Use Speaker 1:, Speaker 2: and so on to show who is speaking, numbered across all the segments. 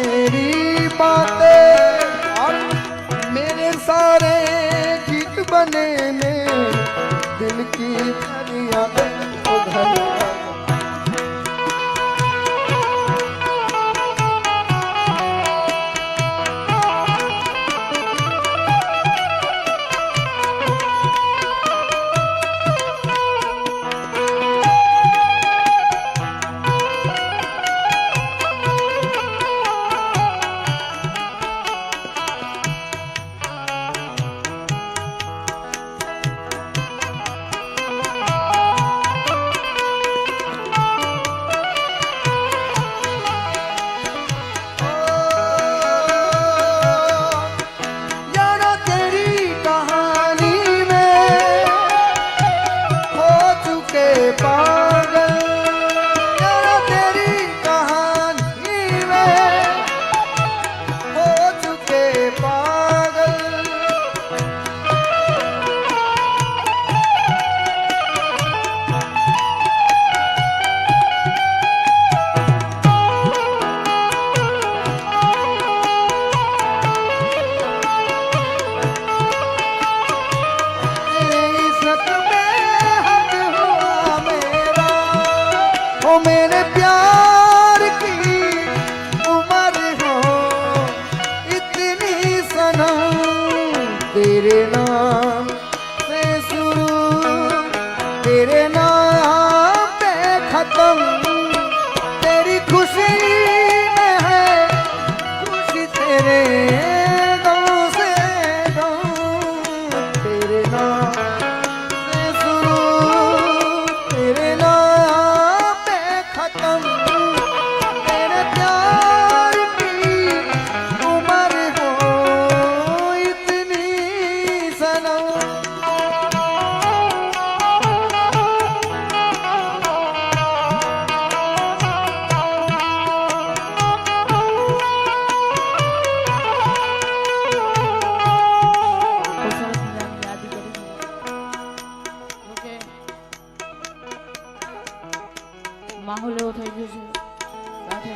Speaker 1: मेरी बातें मेरे सारे गीत बने में दिल की फरियादें उधर मेरे प्यार की उम्र हो इतनी सनम तेरे नाम से शुरू तेरे नाम पे खत्म तेरी खुशी में है खुशी तेरे गम से गम तेरे नाम से शुरू तेरे नाम तेरे प्यार की उम्र हो इतनी सनम
Speaker 2: માહોલ એવો થઈ ગયો છે સાથે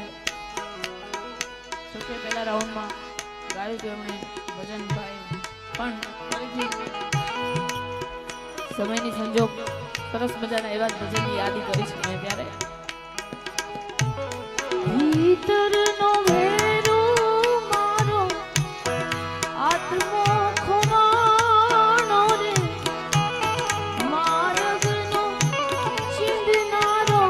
Speaker 2: સૌથી પહેલા રાઉન્ડમાં ગાયું હતું એમણે ભજનભાઈ પણ ફરીથી સમયની સંજોગ સરસ મજાના એવા જ ભજનની યાદી કરી છે મેં ત્યારે ભીતરનો વેરો મારો આત્મો ખોવાણો રે માર્ગનો ચીંધનારો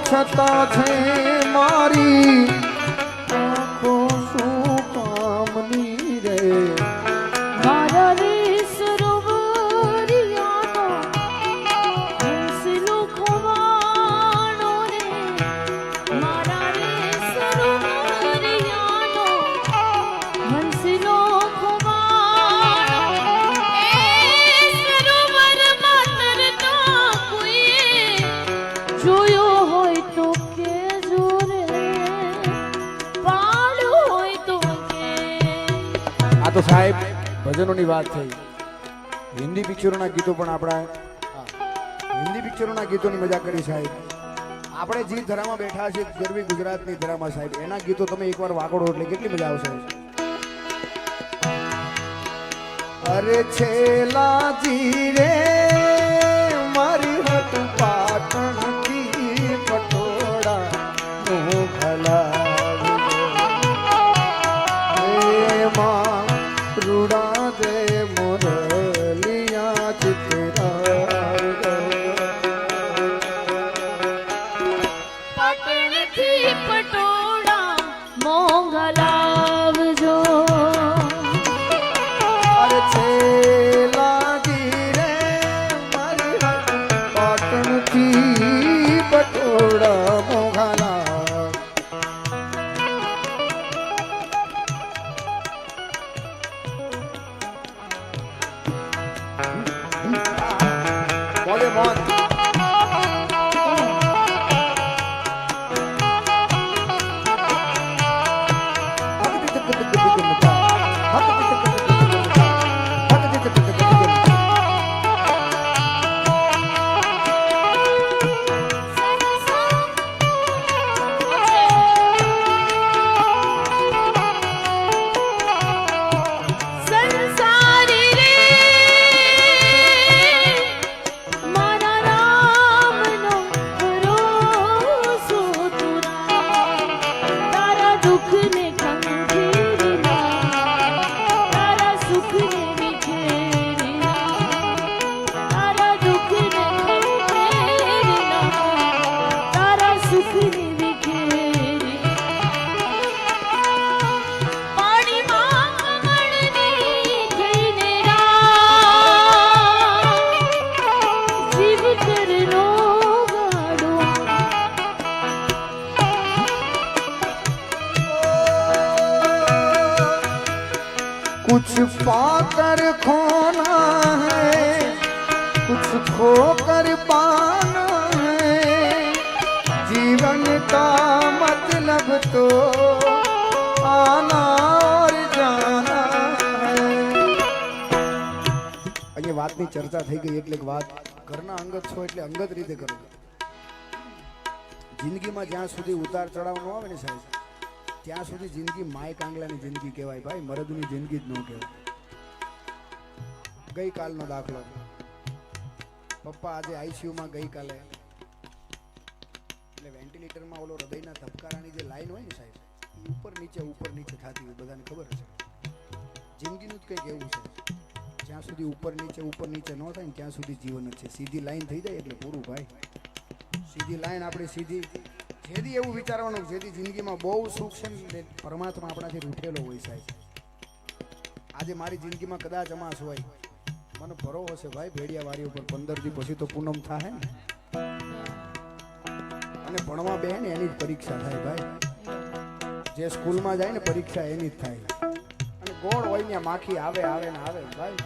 Speaker 2: છતાં છે મારી આંખો શું કામની રે મારા રે સરોવરિયાનો હંસલો ખોવાણો રે મારા રે સરોવરિયાનો હંસલો ખોવાણો એ સરોવરમાં તરતા કોઈએ જોયો હોય તો કેજો રે પાડો હોય તો કે
Speaker 1: આ તો સાહેબ ભજનોની વાત થઈ હિન્દી પિક્ચરોના ગીતો પણ આપણા હિન્દી પિક્ચરોના ગીતોની મજા કરી સાહેબ આપણે જે ધરામાં બેઠા છે ગરવી ગુજરાતની ધરામાં સાહેબ એના ગીતો તમે એકવાર વાગોડો એટલે કેટલી મજા આવશે અરે છેલાજી રે મારી હટ પાટણથી પટોળા મોઘલા એમાં રૂડા દે મોરલિયા ચિતરા
Speaker 2: પાટણથી પટોળા મોંઘા લાવજો.
Speaker 1: અરે છેલાજી રે મારી હટ પાટણથી પટોળા મોઘલા બોલે મોન
Speaker 2: સંસારી રે મારા રામનો ભરોસો તુરા. તારા દુઃખને ખંખેરના, તારા સુખને વિખેરના. તારા દુઃખને ખંખેરના, તારા સુખને વિખેરના. પાણીમાં કમળની થઈને રામ જીવ કરનો ગાડો.
Speaker 1: कुछ पाकर खोना है कुछ खोकर पाना है जीवन का मतलब तो आना और जाना है. અહીંયા વાતની ચર્ચા થઈ ગઈ એટલે એક વાત ઘરના અંગત છો એટલે અંગત રીતે કરો. જિંદગીમાં જ્યાં સુધી ઉતાર ચડાવ ન આવે ને સાહેબ ત્યાં સુધી જિંદગી માય કાંગલાની જિંદગી કહેવાય ભાઈ, મરદની જિંદગી જ ન કહેવાય. ગઈકાલનો દાખલો, પપ્પા આજે આઈસીયુમાં ગઈકાલે એટલે વેન્ટિલેટરમાં ઓલો હૃદયના ધબકારાની જે લાઈન હોય ને સાહેબ એ ઉપર નીચે થતી હોય, બધાને ખબર હશે. જિંદગીનું જ કંઈક એવું છે, જ્યાં સુધી ઉપર નીચે ન થાય ને ત્યાં સુધી જીવન જ છે. સીધી લાઈન થઈ જાય એટલે પૂરું ભાઈ. સીધી લાઈન આપણી સીધી જેથી એવું વિચારવાનું જેથી જિંદગીમાં બહુ સુખ છે ને પરમાત્મા આપણાથી રૂઠેલો હોય સાહેબ. આજે મારી જિંદગીમાં કદાચ અમાસ હોય, મને ભરોસો છે ભાઈ ભેડિયા વારી ઉપર 15 દી પછી તો પૂનમ થાય ને અને ભણવા બે ને એની જ પરીક્ષા થાય ભાઈ. જે સ્કૂલમાં જાય ને પરીક્ષા એની જ થાય અને ગોળ હોય ને માખી આવે ને આવે ભાઈ.